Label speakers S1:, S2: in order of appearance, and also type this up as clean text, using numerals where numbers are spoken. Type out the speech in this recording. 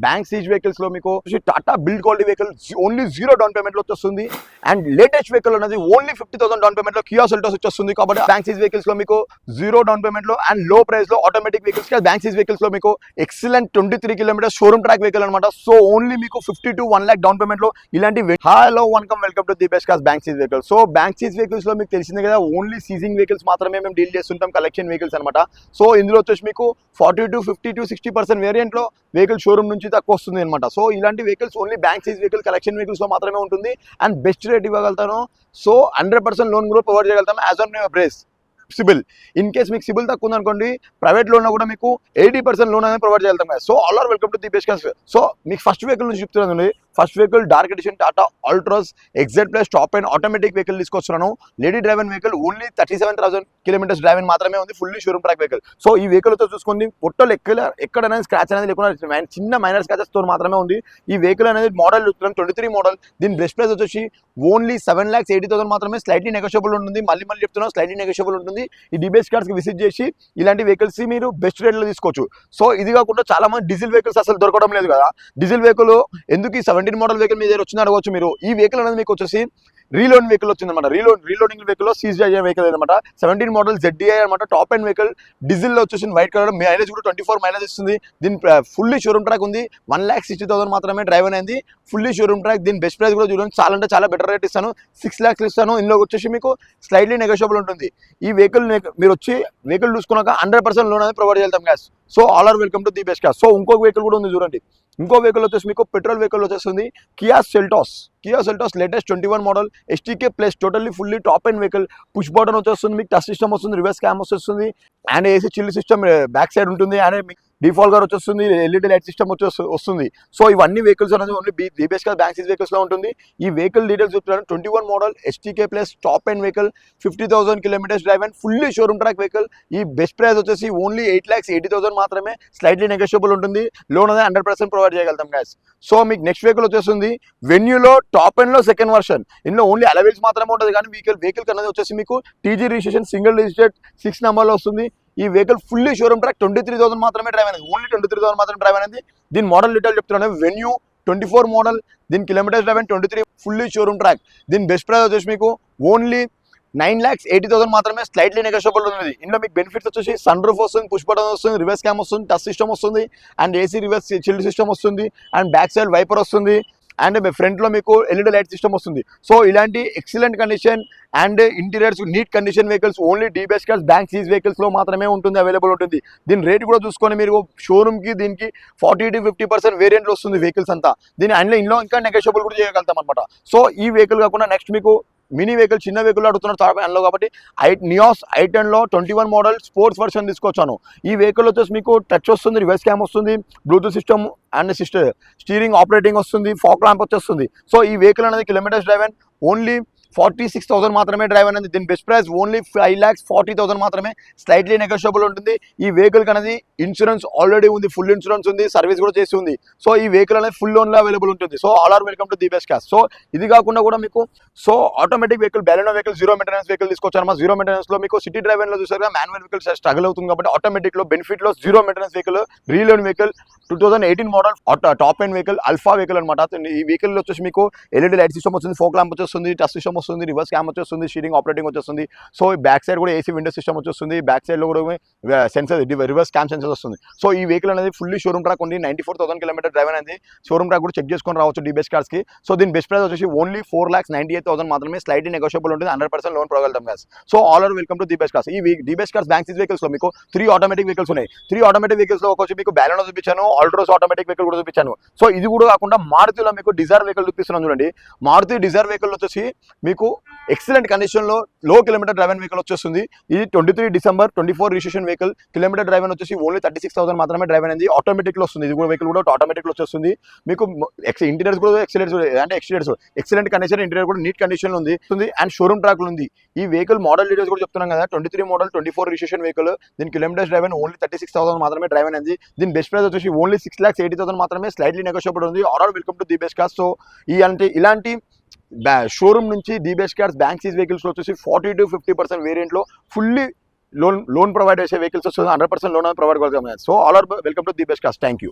S1: Bank seize vehicles లో మీకు Tata build quality vehicle only 0 down payment లో వచ్చేస్తుంది. అండ్ లేటెస్ట్ వెహికల్ అనేది ఓన్లీ 50,000 డౌన్ పేమెంట్ లో కియా సెల్టోస్ వచ్చేస్తుంది. కాబట్టి బ్యాంక్ సీజ్ వెహికల్స్ లో మీకు 0 డౌన్ పేమెంట్ లో అండ్ లో ప్రైస్ లో automatic vehicles bank seize vehicles లో మీకు excellent 23 kilometer showroom track vehicle అనమాట. సో ఓన్లీ మీకు 50 to 1 lakh డౌన్ పేమెంట్ లో ఇలాంటి hello welcome to the best cars bank seize vehicles. So bank seize vehicles లో మీకు తెలిసిందే కదా, ఓన్లీ సీజింగ్ వెహికల్స్ మాత్రమే మేము డీల్ చేస్తుంటాం, కలెక్షన్ వెహికల్స్ అనమాట. సో ఇందులో వచ్చేసి మీకు 40 to 50 to 60% వేరియంట్ లో వెహికల్ షోరూమ్ నుంచి తక్కువ వస్తుంది అనమాట. సో ఇలాంటి vehicles only bank seize vehicle collection vehicles లో మాత్రమే ఉంటుంది. అండ్ బెస్ట్ రేట్ ఇవ్వగలుగుతాను. సో 100% లోన్ కూడా ప్రొవైడ్ చేయగలుగుతాం as on your brace CIBIL. In case మీకు సిబిల్ తక్కువ ఉంది అనుకోండి, ప్రైవేట్ లోన్ కూడా మీకు 80% లోన్ అనేది ప్రొవైడ్ చేయగలుగుతాం కదా. So all are welcome to the best cars. So మీకు ఫస్ట్ వెహికల్ నుంచి చెప్తున్నాను. First vehicle dark edition Tata Altroz XZ plus top and automatic vehicle తీసుకొస్తున్నాను. Lady driven vehicle only 37,000 kilometres driven మాత్రమే ఉంది, fully showroom track vehicle. So ఈ vehicle తో చూసుకొని పొట్టలు ఎక్కడైనా స్క్రాచ్ అనేది లేకుండా చిన్న మైనర్ స్క్రాచెస్ తో మాత్రమే ఉంది. ఈ వెహికల్ అనేది మోడల్ 23 మోడల్. దీని బెస్ట్ ప్రైస్ వచ్చేసి ఓన్లీ 7,80,000 మాత్రమే. స్లైట్లీ నెగోషియబుల్ ఉంటుంది. మళ్ళీ చెప్తున్నాను, స్లైట్లీ నెగోషియబుల్ ఉంటుంది. ఈ డిబేస్ కార్స్ కి విజిట్ చేసి ఇలాంటి వెహికల్స్ మీరు బెస్ట్ రేట్ లో తీసుకోవచ్చు. సో ఇది కాకుండా చాలా మంది డీజిల్ వెహికల్స్ అసలు దొరకడం లేదు కదా. డీజిల్ వెహికల్ ఎందుకు ఈ 17 మోడల్ వెహికల్ మీ దగ్గర వచ్చింది అడగవచ్చు మీరు. ఈ వెహికల్ అనేది మీకు వచ్చేసి రీలోడ్ వెహికల్ వచ్చిందన్నమాట. రీలోడింగ్ వెహికల్ లో సీజ్ అయ్యే వెహికల్ అనమాట. 17 మోడల్ ZDI అనమాట. టాప్ అండ్ వెహికల్ డీజిల్ లో వచ్చేసి వైట్ కలర్. మైలేజ్ కూడా 24 మైలేజ్ ఇస్తుంది. దీని ఫుల్లీ షోరూమ్ ట్రాక్ ఉంది. 1,60,000 మాత్రమే డ్రైవ్ అనేది ఫుల్లీ షోరూమ్ ట్రాక్. దీని బెస్ట్ ప్రైస్ కూడా చూడండి, చాలా అంటే చాలా బెటర్ రేట్ ఇస్తాను. 6 lakhs ఇస్తాను. ఇందులో వచ్చేసి మీకు స్లైట్లీ నెగోషియబుల్ ఉంటుంది. ఈ వెహికల్ మీరు వచ్చి వెహికల్ చూసుకున్నాక 100% లోన్ అనేది ప్రొవైడ్ చేద్దాం guys. So all are welcome to the best cars. So ఇంకొక వెహికల్ కూడా ఉంది చూడండి. ఇంకో వెహికల్ వచ్చేసి మీకు పెట్రోల్ వెహికల్ వచ్చేస్తుంది Kia Seltos latest 21 model STK plus totally fully top and vehicle. Push button వచ్చేస్తుంది, మీకు టచ్ సిస్టమ్ వస్తుంది, రివర్స్ క్యామ్ వస్తుంది, and AC chill system back side ఉంటుంది, అండ్ మీకు డిఫాల్ట్ గా వచ్చేస్తుంది, LED లైట్ సిస్టమ్ వస్తుంది. సో ఇవన్నీ వెహికల్స్ అనేది only best cars bank seize vehicles లో ఉంటుంది. ఈ వెహికల్ డీటెయిల్స్ చెప్తున్నాను. 21 model STK plus top and vehicle, 50,000 kilometres drive and fully showroom track vehicle. ఈ బెస్ట్ ప్రైస్ వచ్చేసి ఓన్లీ 8,80,000 మాత్రమే. స్లైట్లీ నెగోషియబుల్ ఉంటుంది. లోన్ అనేది 100% ప్రొవైడ్ చేయగలుగుతాం గ్యాస్. సో మీకు నెక్స్ట్ వెహికల్ వచ్చేస్తుంది వెన్యూలో టాప్ అండ్ లో సెకండ్ వర్షన్. ఇందులో ఓన్లీ అలవెల్స్ మాత్రమే ఉంటుంది. కానీ వెహికల్ అనేది వచ్చేసి మీకు TG రిజిస్ట్రేషన్ సింగిల్ రిజిస్టర్డ్ 6 నెంబర్లో వస్తుంది. ఈ వెహికల్ ఫుల్లీ షోరూమ్ ట్రాక్ 23,000 మాత్రమే డ్రైవ్ అనేది. ఓన్లీ 23,000 మాత్రమే డ్రైవ్ అనేది. దీని మోడల్ డీటెయిల్ చెప్తున్నాను. Venue 24 model. దీని kilometres drive 23, fully showroom track. దీని బెస్ట్ ప్రైస్ వచ్చేసి మీకు ఓన్లీ 9,80,000 మాత్రమే. స్లైట్లీ నెగోషియబుల్ ఉంది. ఇందులో మీకు బెనిఫిట్స్ వచ్చేసి సన్ రూఫ్ వస్తుంది, పుష్ బటన్ వస్తుంది, రివర్స్ క్యామ్ వస్తుంది, టచ్ సిస్టమ్ వస్తుంది, and AC reverse chilled system వస్తుంది, అండ్ బ్యాక్ సైడ్ వైపర్ వస్తుంది, అండ్ ఫ్రంట్ లో మీకు LED లైట్ సిస్టమ్ వస్తుంది. సో ఇలాంటి excellent condition and interiors neat condition vehicles only the best cars bank seize vehicles లో మాత్రమే ఉంటుంది, అవైలబుల్ ఉంటుంది. దీని రేట్ కూడా చూసుకొని మీరు షోరూమ్ కి దీనికి 40 to 50% వేరియంట్ లో వస్తుంది వెహికల్స్ అంతా. దీని అండ్ ఇంట్లో ఇంకా నెగోషియబుల్ కూడా చేయగలుగుతాం అనమాట. సో ఈ వెహికల్ కాకుండా నెక్స్ట్ మీకు మినీ వెహికల్ చిన్న వెహికల్ అడుగుతున్నారు థర్డ్ హ్యాండ్లో కాబట్టి నియాస్ i10 లో 21 మోడల్ స్పోర్ట్స్ వర్షన్ తీసుకొచ్చాను. ఈ వెహికల్ వచ్చేసి మీకు టచ్ వస్తుంది, రివర్స్ క్యామ్ వస్తుంది, Bluetooth system and steering operating వస్తుంది, ఫాగ్ ల్యాంప్ వచ్చేస్తుంది. సో ఈ వెహికల్ అనేది కిలోమీటర్స్ డ్రైవ్ ఓన్లీ 46,000 మాత్రమే డ్రైవ్ అనేది. దీని బెస్ట్ ప్రైస్ ఓన్లీ 5,40,000 మాత్రమే. స్లైట్లీ నెగోషియబుల్ ఉంటుంది. ఈ వెహికల్ అనేది ఇన్సూరెన్స్ ఆల్రెడీ ఉంది, ఫుల్ ఇన్సూరెన్స్ ఉంది, సర్వీస్ కూడా చేసి ఉంది. సో ఈ వెహికల్ అనేది ఫుల్ లోన్ లో అవైలబుల్ ఉంటుంది. So all are welcome to the best cars. So ఇది కాకుండా కూడా మీకు automatic vehicle Baleno vehicle 0 maintenance vehicle తీసుకొచ్చాను. 0 మెయింటెనెన్స్ లో మీకు సిటీ డ్రైవ్ లో చూసారుగా మాన్యువల్ వెహికల్ స్ట్రగుల్ అవుతుంది కాబట్టి ఆటోమేటిక్ లో బెనిఫిట్ లో 0 maintenance vehicle reloan vehicle 2018 model top and vehicle alpha vehicle అనమాట. ఈ వెహికల్ వచ్చేసి మీకు LED లైట్ సిస్టమ్ వస్తుంది, ఫోక్ ల్యాంప్ వచ్చేస్తుంది, టచ్ సిస్టమ్ వస్తుంది, రివర్స్ క్యామ్ వచ్చేస్తుంది, స్టీరింగ్ ఆపరేటింగ్ వచ్చేస్తుంది. సో బ్యాక్ సైడ్ కూడా AC విండో సిస్టమ్ వచ్చేస్తుంది, బ్యాక్ సైడ్ లో కూడా సెన్సర్ రివర్స్ క్యామ్ సెన్సర్ వస్తుంది. సో ఈ వెహికల్ అనేది ఫుల్లీ షోరూమ్ ట్రాక్ ఉంది. 94,000 కిలోమీటర్ డ్రైవ్ అనేది షోరూమ్ ట్రాక్ కూడా చెక్ చేసుకొని రావచ్చు డి బెస్ట్ కార్స్ కి. సో దీని బెస్ట్ ప్రైస్ వచ్చేసి ఓన్లీ 4,98,000 మాత్రమే. స్లైట్లీ నెగోషియబుల్ ఉంటుంది, 100% లోన్ ప్రొవైడ్ గ్యాస్. So all are welcome to the best cars. ఈ the best cars bank seize vehicles లో మీకు 3 ఆటోమేటిక్ వెహికల్స్ ఉన్నాయి. 3 ఆటోమేటిక్ వెహికల్స్ లో వచ్చి మీకు బాలెనో చూపించాను, ఆల్ట్రోస్ ఆటోమేటిక్ వెహికల్ కూడా చూపించాను. సో ఇది కూడా కాకుండా మారుతిలో మీకు డిజైర్ వెహికల్ చూపిస్తున్నాను చూడండి. మారుతి డిజైర్ వెహికల్ వచ్చేసి మీకు ఎక్సలెంట్ కండిషన్ లో లో కిలోమీటర్ డ్రైవెన్ వెహికల్ వచ్చేస్తుంది. ఇది 23 December 24 registration vehicle. Kilometer driven వచ్చేసి ఓన్లీ 36,000 మాత్రమే డ్రైవ్ అనేది. ఆటోమేటిక్ లో వస్తుంది. ఇది కూడా వెహికల్ కూడా ఆటోమేటిక్ లో వచ్చేస్తుంది. మీకు ఇంటీరియర్స్ కూడా ఎక్సలెంట్ కండిషన్, ఇంటీరియర్ కూడా నీట్ కండిషన్ లో ఉంది అండ్ షోరూమ్ ట్రాక్ లో ఉంది. ఈ వెహికల్ మోడల్ డీటెయిల్స్ కూడా చెప్తున్నాం కదా. 23 మోడల్ 24 రిజిస్ట్రేషన్ వెహికల్. దీని కిలోమీటర్స్ డ్రైవెన్ ఓన్లీ 36,000 మాత్రమే డ్రైవ్ అనేది. దీని బెస్ట్ ప్రైస్ వచ్చేసి ఓన్లీ 6,80,000 మాత్రమే. స్లైట్లీ నెగోషియబుల్ ఉంది. All welcome to the best cars. So ఇలాంటి షోరూమ్ నుంచి the best cars bank seize vehicles వచ్చేసి 40 to 50% వేరియంట్ లో ఫుల్లీ లోన్ ప్రొవైడ్ చేసే వెహికల్స్ వస్తుంది. 100% లోన్ ప్రొవైడ్ చేస్తాం. So all are welcome to the best cars. Thank you.